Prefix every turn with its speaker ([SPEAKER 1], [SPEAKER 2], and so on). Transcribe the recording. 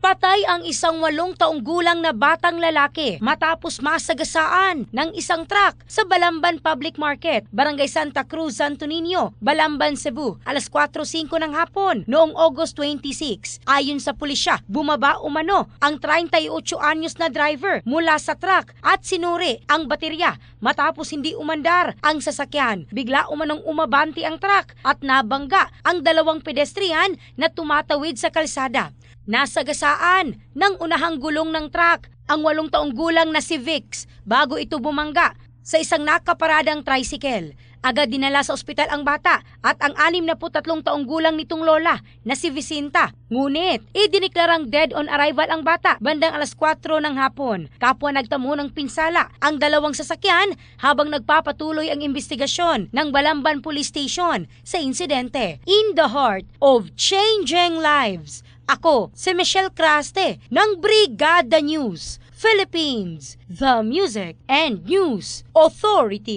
[SPEAKER 1] Patay ang isang 8 taong gulang na batang lalaki matapos masagasaan ng isang truck sa Balamban Public Market, Barangay Santa Cruz, Santo Niño, Balamban, Cebu, alas 4:05 ng hapon noong August 26. Ayon sa pulisya, bumaba umano ang 38 anyos na driver mula sa truck at sinuri ang baterya matapos hindi umandar ang sasakyan. Bigla umanong umabante ang truck at nabangga ang 2 pedestrian na tumatawid sa kalsada. Nasagasaan ng unahang gulong ng truck ang 8 taong gulang na si Vix bago ito bumangga sa isang nakaparadang tricycle. Agad dinala sa ospital ang bata at ang 63 taong gulang nitong lola na si Vicinta. Ngunit, idiniklarang dead on arrival ang bata bandang alas 4 ng hapon. Kapwa nagtamo ng pinsala ang 2 sasakyan habang nagpapatuloy ang investigasyon ng Balamban Police Station sa insidente. In the heart of changing lives, ako si Michelle Craste ng Brigada News Philippines, the Music and News Authority.